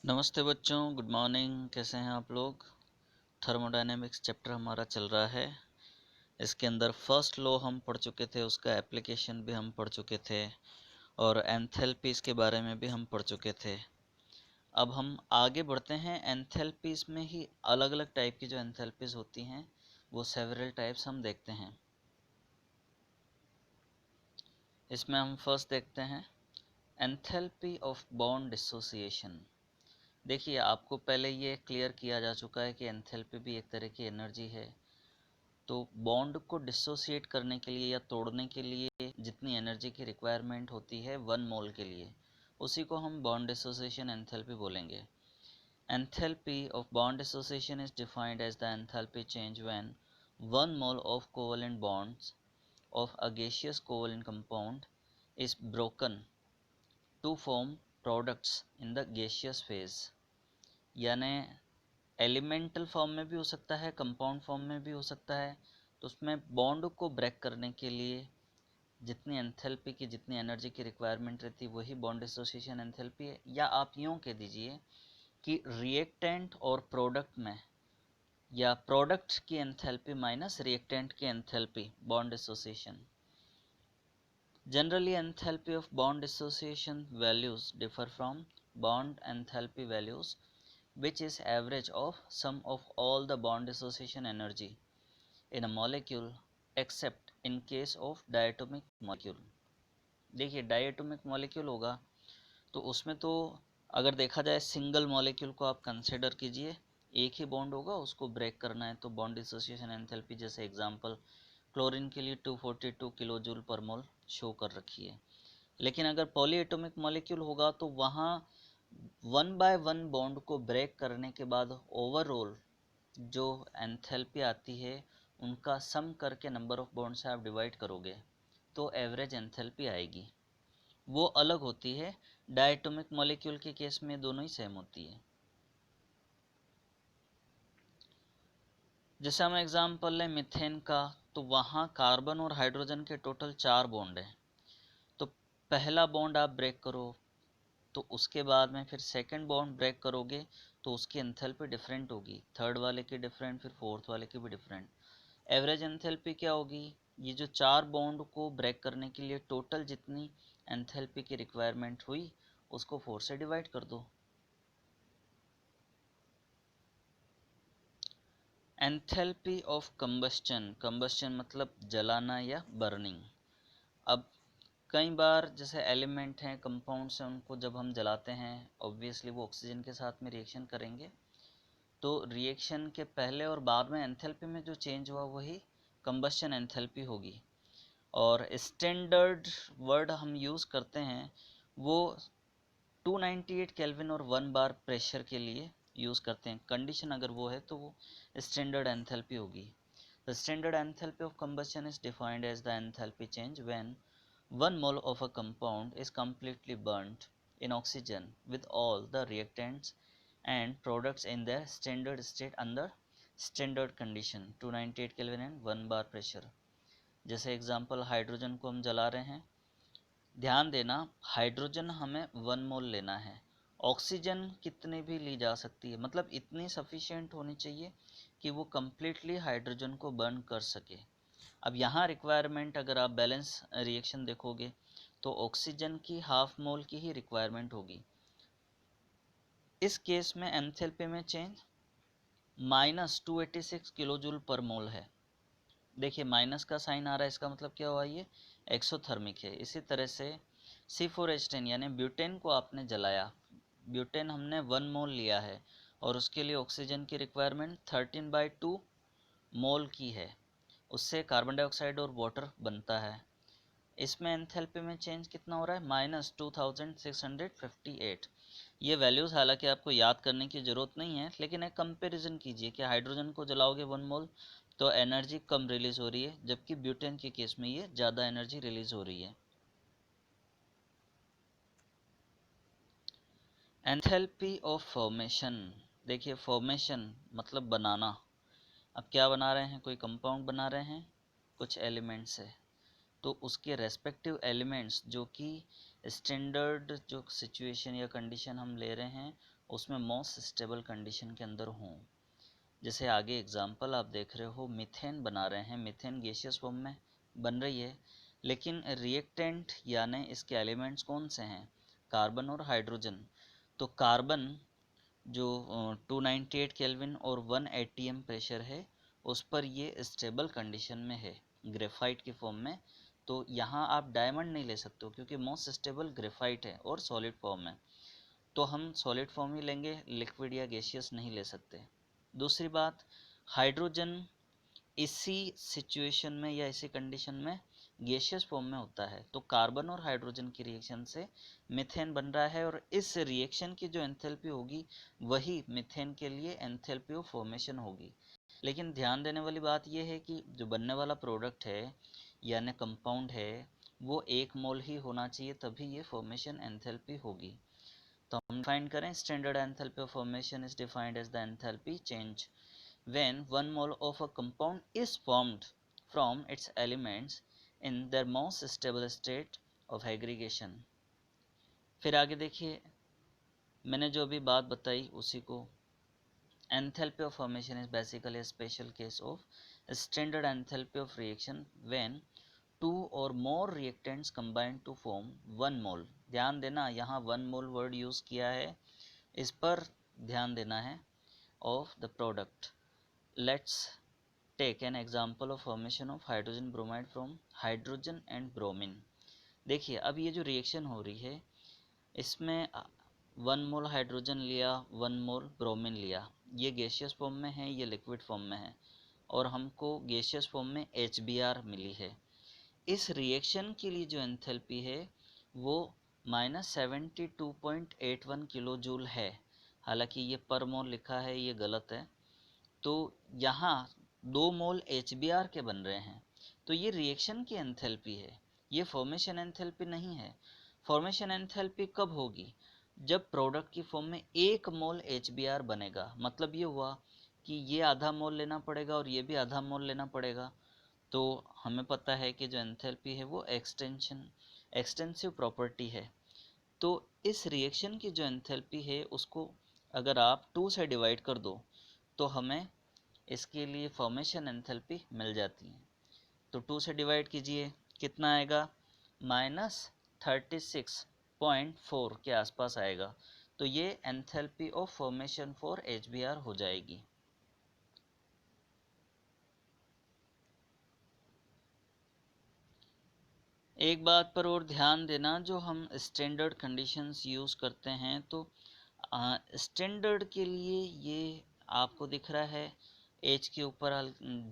नमस्ते बच्चों, good morning. कैसे हैं आप लोग। थर्मोडायनेमिक्स चैप्टर हमारा चल रहा है। इसके अंदर फर्स्ट लॉ हम पढ़ चुके थे, उसका एप्लीकेशन भी हम पढ़ चुके थे और एंथैल्पीज़ के बारे में भी हम पढ़ चुके थे। अब हम आगे बढ़ते हैं। एंथैल्पीज़ में ही अलग अलग टाइप की जो एंथैल्पीज़ होती हैं वो सेवरल टाइप्स हम देखते हैं। इसमें हम फर्स्ट देखते हैं एंथैल्पी ऑफ बॉन्ड डिसोसिएशन। देखिए, आपको पहले ये क्लियर किया जा चुका है कि एंथैल्पी भी एक तरह की एनर्जी है। तो बॉन्ड को डिसोसिएट करने के लिए या तोड़ने के लिए जितनी एनर्जी की रिक्वायरमेंट होती है 1 मोल के लिए, उसी को हम बॉन्ड डिसोसिएशन एंथैल्पी बोलेंगे। Enthalpy of bond dissociation is defined as the enthalpy change when 1 mole of covalent bonds of a gaseous covalent compound is broken to form products in the gaseous phase। यानी elemental form में भी हो सकता है, compound form में भी हो सकता है। तो उसमें बॉन्ड को ब्रेक करने के लिए जितनी एंथैल्पी की, जितनी एनर्जी की रिक्वायरमेंट रहती है, वही बॉन्ड डिसोसिएशन एंथैल्पी है। या आप यूँ कह दीजिए कि रिएक्टेंट और प्रोडक्ट में, या प्रोडक्ट की एंथैल्पी माइनस रिएक्टेंट की enthalpy, bond dissociation. Generally, enthalpy of bond dissociation values differ from bond enthalpy values, which is average of sum of all the bond dissociation energy in a molecule except in case of diatomic molecule। देखिए, diatomic molecule होगा तो उसमें तो अगर देखा जाए single molecule को आप कंसिडर कीजिए, एक ही बॉन्ड होगा, उसको ब्रेक करना है तो बॉन्ड डिसोसिएशन एंथैल्पी, जैसे एग्जांपल क्लोरीन के लिए 242 किलो जूल पर मोल शो कर रखी है। लेकिन अगर पॉली एटॉमिक मॉलिक्यूल होगा तो वहाँ 1/1 बॉन्ड को ब्रेक करने के बाद ओवरऑल जो एंथैल्पी आती है उनका सम करके नंबर ऑफ बॉन्ड से आप डिवाइड करोगे तो एवरेज एंथैल्पी आएगी। वो अलग होती है। डायटोमिक मॉलिक्यूल के केस में दोनों ही सेम होती है। जैसे हम एग्जांपल लें मीथेन का, तो वहाँ कार्बन और हाइड्रोजन के टोटल 4 बॉन्ड हैं। तो पहला बॉन्ड आप ब्रेक करो तो उसके बाद में फिर सेकंड बॉन्ड ब्रेक करोगे तो उसकी एंथैल्पी डिफरेंट होगी, थर्ड वाले की डिफरेंट, फिर फोर्थ वाले की भी डिफरेंट। एवरेज एंथैल्पी क्या होगी? ये जो 4 बॉन्ड को ब्रेक करने के लिए टोटल जितनी एंथैल्पी की रिक्वायरमेंट हुई उसको 4 से डिवाइड कर दो। एंथैल्पी ऑफ कंबस्चन, कंबस्चन मतलब जलाना या बर्निंग। अब कई बार जैसे एलिमेंट हैं, कंपाउंड्स हैं, उनको जब हम जलाते हैं ऑब्वियसली वो ऑक्सीजन के साथ में रिएक्शन करेंगे। तो रिएक्शन के पहले और बाद में एंथैल्पी में जो चेंज हुआ वही कंबस्चन एंथैल्पी होगी। और स्टैंडर्ड वर्ड हम यूज़ करते हैं वो 298 केल्विन और 1 बार प्रेशर के लिए यूज़ करते हैं। कंडीशन अगर वो है तो वो स्टैंडर्ड एंथैल्पी होगी। The standard enthalpy of combustion is defined as the enthalpy change when 1 mole of a compound is completely burnt in oxygen with all the reactants and products in their standard state under standard condition 298 Kelvin and 1 bar pressure। जैसे example hydrogen को हम जला रहे हैं, ध्यान देना hydrogen हमें 1 मोल लेना है। ऑक्सीजन कितनी भी ली जा सकती है, मतलब इतनी सफिशिएंट होनी चाहिए कि वो कम्प्लीटली हाइड्रोजन को बर्न कर सके। अब यहाँ रिक्वायरमेंट अगर आप बैलेंस रिएक्शन देखोगे तो ऑक्सीजन की हाफ मोल की ही रिक्वायरमेंट होगी। इस केस में एंथैल्पी में चेंज -286 किलो जूल पर मोल है। देखिए माइनस का साइन आ रहा है, इसका मतलब क्या हुआ, ये एक्सोथर्मिक है। इसी तरह से C4H10 यानी ब्यूटेन को आपने जलाया, ब्यूटेन हमने 1 मोल लिया है और उसके लिए ऑक्सीजन की रिक्वायरमेंट 13/2 मोल की है। उससे कार्बन डाइऑक्साइड और वाटर बनता है। इसमें एंथैल्पी में चेंज कितना हो रहा है, -2658। ये वैल्यूज़ हालांकि आपको याद करने की ज़रूरत नहीं है, लेकिन एक कंपैरिजन कीजिए कि हाइड्रोजन को जलाओगे 1 मोल तो एनर्जी कम रिलीज़ हो रही है, जबकि ब्यूटेन के केस में ये ज़्यादा एनर्जी रिलीज़ हो रही है। Enthalpy of formation. देखिए फॉर्मेशन मतलब बनाना। अब क्या बना रहे हैं, कोई कंपाउंड बना रहे हैं कुछ एलिमेंट से, तो उसके रेस्पेक्टिव एलिमेंट्स जो कि स्टैंडर्ड जो सिचुएशन या कंडीशन हम ले रहे हैं उसमें मोस्ट स्टेबल कंडीशन के अंदर हों। जैसे आगे एग्जांपल आप देख रहे हो, मीथेन बना रहे हैं, मीथेन गैसियस फॉर्म में बन रही है, लेकिन रिएक्टेंट यानी इसके एलिमेंट्स कौन से हैं, कार्बन और हाइड्रोजन। तो कार्बन जो 298 केल्विन और 1 atm प्रेशर है उस पर ये स्टेबल कंडीशन में है ग्रेफाइट की फॉर्म में। तो यहाँ आप डायमंड नहीं ले सकते हो क्योंकि मोस्ट स्टेबल ग्रेफाइट है और सॉलिड फॉर्म में, तो हम सॉलिड फॉर्म ही लेंगे, लिक्विड या गैसियस नहीं ले सकते। दूसरी बात, हाइड्रोजन इसी सिचुएशन में या इसी कंडीशन में गैसियस फॉर्म में होता है। तो कार्बन और हाइड्रोजन की रिएक्शन से मीथेन बन रहा है और इस रिएक्शन की जो एंथैल्पी होगी वही मीथेन के लिए एंथैल्पी ऑफ फॉर्मेशन होगी। लेकिन ध्यान देने वाली बात यह है कि जो बनने वाला प्रोडक्ट है यानी कंपाउंड है वो 1 मोल ही होना चाहिए, तभी ये फॉर्मेशन एंथैल्पी होगी। तो हम फाइंड करें, standard enthalpy of formation is defined as the enthalpy change when 1 mole of a compound is formed from its elements in their most stable state of aggregation। फिर आगे देखिए, मैंने जो भी बात बताई उसी को, enthalpy of formation is basically a special case of standard enthalpy of reaction when 2 or more reactants combine to form 1 mole। ध्यान देना, यहाँ 1 mole वर्ड यूज़ किया है, इस पर ध्यान देना है, of the product। Let's take an example of formation of hydrogen bromide from hydrogen and bromine। देखिए अब ये जो रिएक्शन हो रही है इसमें 1 मोल हाइड्रोजन लिया, 1 मोल ब्रोमीन लिया, ये गैसियस फॉर्म में है, ये लिक्विड फॉर्म में है और हमको गैसियस फॉर्म में HBr मिली है। इस रिएक्शन के लिए जो एंथैल्पी है वो -72.81 किलो जूल है। हालांकि ये पर मोल लिखा है, ये गलत है। तो यहाँ 2 मोल HBr के बन रहे हैं, तो ये रिएक्शन की एंथैल्पी है, ये फॉर्मेशन एंथैल्पी नहीं है। फॉर्मेशन एंथैल्पी कब होगी, जब प्रोडक्ट की फॉर्म में 1 मोल HBr बनेगा। मतलब ये हुआ कि ये आधा मोल लेना पड़ेगा और ये भी आधा मोल लेना पड़ेगा। तो हमें पता है कि जो एंथैल्पी है वो एक्सटेंसिव प्रॉपर्टी है। तो इस रिएक्शन की जो एंथैल्पी है उसको अगर आप 2 से डिवाइड कर दो तो हमें इसके लिए फॉर्मेशन एंथैल्पी मिल जाती है। तो 2 से डिवाइड कीजिए, कितना आएगा, -36.4 के आसपास आएगा। तो ये enthalpy of formation for HBr हो जाएगी। एक बात पर और ध्यान देना, जो हम स्टैंडर्ड कंडीशंस यूज़ करते हैं तो स्टैंडर्ड के लिए ये आपको दिख रहा है एच के ऊपर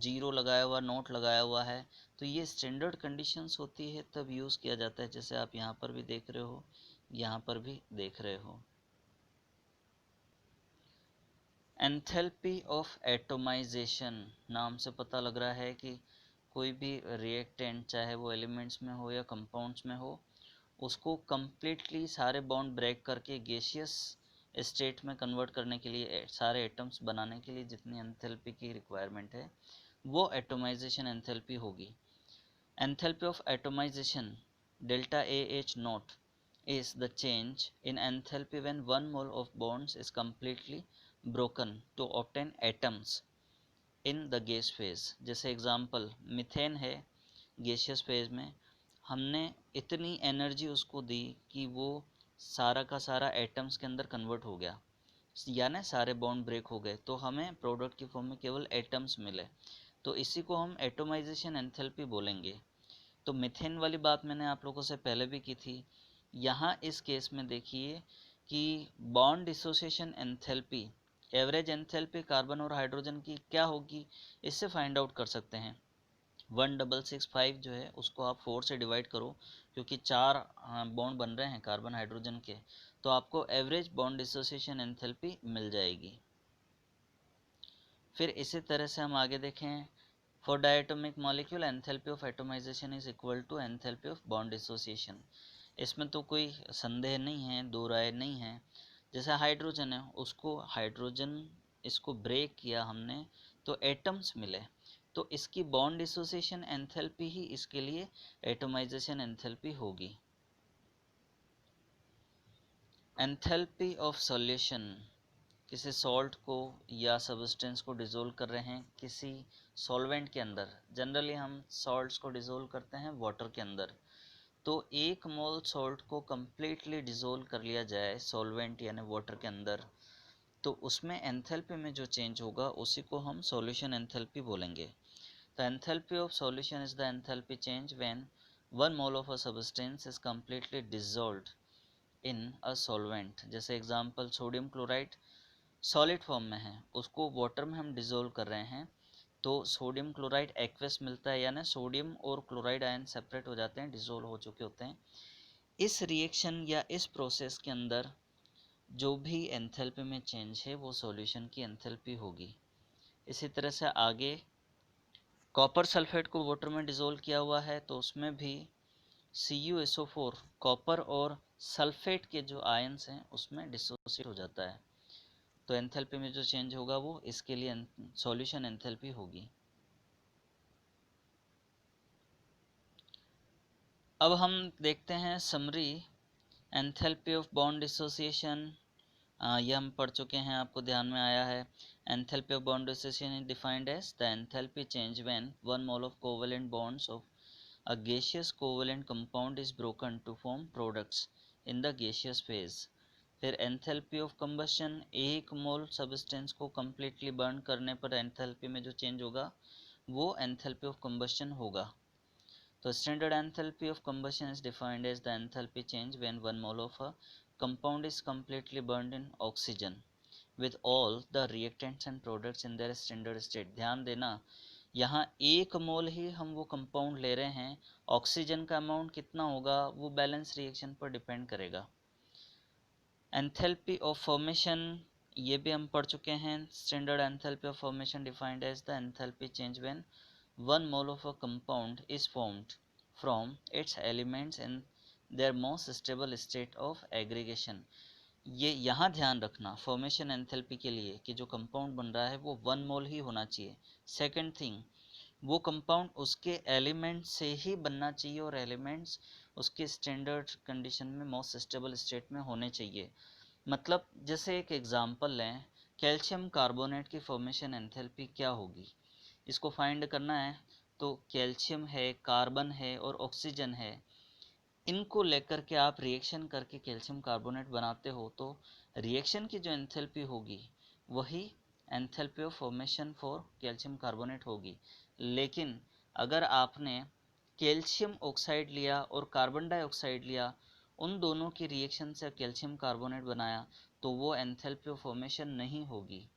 0 लगाया हुआ, नोट लगाया हुआ है, तो ये स्टैंडर्ड कंडीशंस होती है तब यूज़ किया जाता है। जैसे आप यहाँ पर भी देख रहे हो, यहाँ पर भी देख रहे हो। एंथैल्पी ऑफ एटोमाइजेशन, नाम से पता लग रहा है कि कोई भी रिएक्टेंट चाहे वो एलिमेंट्स में हो या कंपाउंड्स में हो, उसको कम्प्लीटली सारे बॉन्ड ब्रेक करके गैसियस स्टेट में कन्वर्ट करने के लिए, सारे एटम्स बनाने के लिए जितनी एंथैल्पी की रिक्वायरमेंट है वो एटोमाइजेशन एंथैल्पी होगी। Enthalpy of atomisation delta AH not is the change in enthalpy when 1 mole of bonds is completely broken to obtain atoms in the gas phase। जैसे एग्जांपल मीथेन है, gaseous phase में हमने इतनी energy उसको दी कि वो सारा का सारा एटम्स के अंदर कन्वर्ट हो गया, यानी सारे बॉन्ड ब्रेक हो गए, तो हमें प्रोडक्ट की फॉर्म में केवल एटम्स मिले, तो इसी को हम एटोमाइजेशन एंथैल्पी बोलेंगे। तो मीथेन वाली बात मैंने आप लोगों से पहले भी की थी। यहाँ इस केस में देखिए कि bond dissociation enthalpy, average enthalpy carbon और हाइड्रोजन की क्या होगी, इससे फाइंड आउट कर सकते हैं। 1665 जो है उसको आप 4 से डिवाइड करो, क्योंकि 4 बॉन्ड बन रहे हैं कार्बन हाइड्रोजन के, तो आपको एवरेज बॉन्ड डिसोसिएशन एंथैल्पी मिल जाएगी। फिर इसी तरह से हम आगे देखें, for diatomic molecule enthalpy of atomization is equal to enthalpy of bond dissociation. इसमें तो कोई संदेह नहीं है, दो राय नहीं है। जैसे हाइड्रोजन है, उसको हाइड्रोजन इसको ब्रेक किया हमने तो एटम्स मिले, तो इसकी बॉन्ड डिसोसिएशन एंथैल्पी ही इसके लिए एटोमाइजेशन एंथैल्पी होगी। एंथैल्पी ऑफ सॉल्यूशन, किसी सॉल्ट को या सब्सटेंस को डिसोल्व कर रहे हैं किसी सॉल्वेंट के अंदर। जनरली हम सॉल्ट्स को डिसोल्व करते हैं वाटर के अंदर। तो 1 मोल सॉल्ट को कम्प्लीटली डिसोल्व कर लिया जाए सॉल्वेंट यानी वाटर के अंदर, तो उसमें एंथैल्पी में जो चेंज होगा उसी को हम सॉल्यूशन एंथैल्पी बोलेंगे। The enthalpy of solution is the enthalpy change when 1 mole of a substance is completely dissolved in a solvent। जैसे example sodium chloride solid form में है, उसको वाटर में हम डिसोल्व कर रहे हैं, तो सोडियम क्लोराइड एक्वस मिलता है, यानी सोडियम और क्लोराइड आयन सेपरेट हो जाते हैं, डिसोल्व हो चुके होते हैं। इस रिएक्शन या इस प्रोसेस के अंदर जो भी एंथैल्पी में चेंज है वो सॉल्यूशन की एंथैल्पी होगी। इसी तरह से आगे कॉपर सल्फेट को वाटर में डिसोल्व किया हुआ है, तो उसमें भी CuSO4 कॉपर और सल्फेट के जो आयंस हैं उसमें डिसोसिएट हो जाता है, तो एंथैल्पी में जो चेंज होगा वो इसके लिए सॉल्यूशन एंथैल्पी होगी। अब हम देखते हैं summary enthalpy of bond dissociation. यह हम पढ़ चुके हैं, आपको ध्यान में आया है। Enthalpy of bond dissociation is defined as the enthalpy change when 1 mole of covalent bonds of a gaseous covalent compound is broken to form products in the gaseous phase। फिर enthalpy of combustion, 1 mole substance को completely burn करने पर enthalpy में जो change होगा वो enthalpy of combustion होगा। तो standard enthalpy of combustion is defined as the enthalpy change when 1 mole of a compound is completely burned in oxygen with all the reactants and products in their standard state। ध्यान देना, यहाँ 1 मोल ही हम वो compound ले रहे हैं, oxygen का amount कितना होगा वो बैलेंस रिएक्शन पर डिपेंड करेगा। एंथैल्पी ऑफ फॉर्मेशन, ये भी हम पढ़ चुके हैं। Standard enthalpy of formation defined as the enthalpy change when 1 mole of a compound is formed from its elements in their most stable state of aggregation। ये यहाँ ध्यान रखना फॉर्मेशन एंथैल्पी के लिए कि जो कंपाउंड बन रहा है वो 1 मोल ही होना चाहिए। सेकंड थिंग, वो कंपाउंड उसके एलिमेंट से ही बनना चाहिए और एलिमेंट्स उसके स्टैंडर्ड कंडीशन में मोस्ट स्टेबल स्टेट में होने चाहिए। मतलब जैसे एक एग्जांपल लें, कैल्शियम कार्बोनेट की फॉर्मेशन एंथैल्पी क्या होगी, इसको फाइंड करना है। तो कैल्शियम है, कार्बन है और ऑक्सीजन है, इनको लेकर के आप रिएक्शन करके कैल्शियम कार्बोनेट बनाते हो, तो रिएक्शन की जो एंथैल्पी होगी वही enthalpy of formation for calcium carbonate होगी। लेकिन अगर आपने कैल्शियम ऑक्साइड लिया और कार्बन डाइऑक्साइड लिया, उन दोनों की रिएक्शन से कैल्शियम कार्बोनेट बनाया, तो वो एंथैल्पी ऑफ फॉर्मेशन नहीं होगी।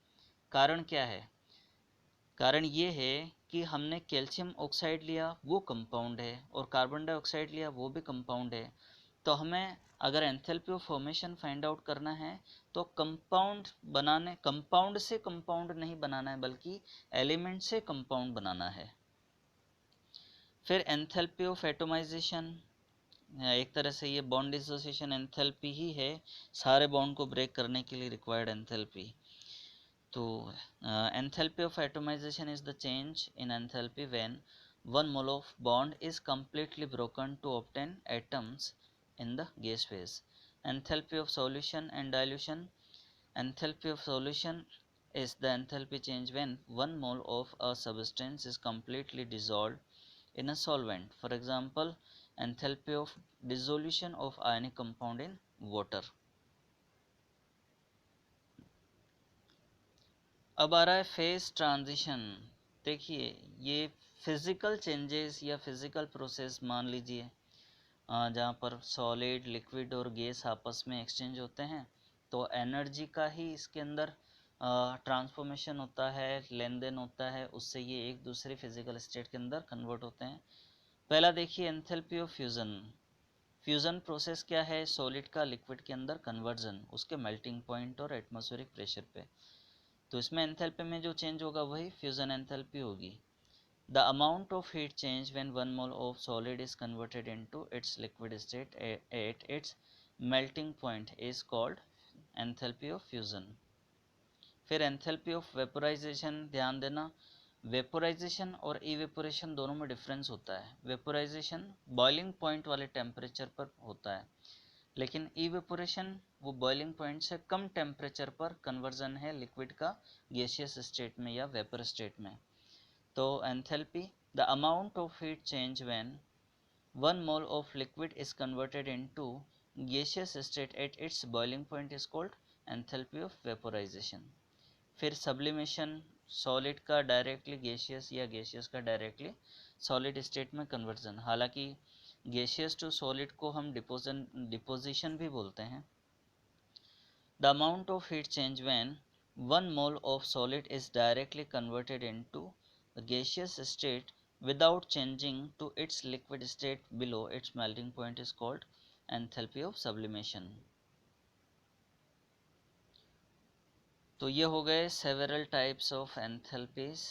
कारण क्या है? कारण ये है कि हमने कैल्शियम ऑक्साइड लिया वो कंपाउंड है और कार्बन डाइऑक्साइड लिया वो भी कंपाउंड है। तो हमें अगर enthalpy of formation find out करना है तो कंपाउंड से कंपाउंड नहीं बनाना है, बल्कि एलिमेंट से कंपाउंड बनाना है। फिर एंथैल्पी ऑफ एटोमाइजेशन, एक तरह से ये बॉन्ड डिसोसिएशन एंथैल्पी ही है, सारे बॉन्ड को ब्रेक करने के लिए रिक्वायर्ड एंथैल्पी। तो enthalpy of atomization is the change in enthalpy when 1 mole of bond is completely broken to obtain atoms in the gas phase। Enthalpy of solution and dilution, enthalpy of solution is the enthalpy change when 1 mole of a substance is completely dissolved in a solvent। For example, enthalpy of dissolution of ionic compound in water। अब आ रहा है phase transition. देखिए, ये physical changes या physical process मान लीजिए जहाँ पर सॉलिड, लिक्विड और गैस आपस में एक्सचेंज होते हैं, तो एनर्जी का ही इसके अंदर ट्रांसफॉर्मेशन होता है, लेन देन होता है, उससे ये एक दूसरे फिजिकल स्टेट के अंदर कन्वर्ट होते हैं। पहला देखिए enthalpy of fusion. Fusion process क्या है? सॉलिड का लिक्विड के अंदर कन्वर्जन, उसके मेल्टिंग पॉइंट और एटमॉस्फेरिक प्रेशर पे। तो इसमें एंथैल्पी में जो चेंज होगा वही फ्यूजन एंथैल्पी होगी। The amount of heat change when 1 mole of solid is converted into its liquid state at its melting point is called enthalpy of fusion. फिर एंथैल्पी ऑफ वेपोराइजेशन, ध्यान देना, vaporisation और evaporation दोनों में difference होता है। Vaporisation boiling point वाले temperature पर होता है, लेकिन इवेपोरेशन वो बॉइलिंग पॉइंट से कम टेम्परेचर पर कन्वर्जन है लिक्विड का गैसियस स्टेट में या वेपर स्टेट में। तो enthalpy, the amount of heat change when 1 mole of liquid is converted into gaseous state at its boiling point is called enthalpy of vaporization। फिर sublimation, solid का directly gaseous या gaseous का directly solid state में conversion. हालांकि gaseous to solid को हम deposition भी बोलते हैं। The amount of heat change when 1 mole of solid is directly converted into the gaseous state without changing to its liquid state below its melting point is called enthalpy of sublimation। तो ये हो गए several types of enthalpies.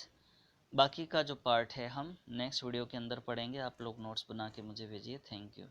बाकी का जो part है हम next video के अंदर पढ़ेंगे। आप लोग नोट्स बना के मुझे भेजिए। Thank you.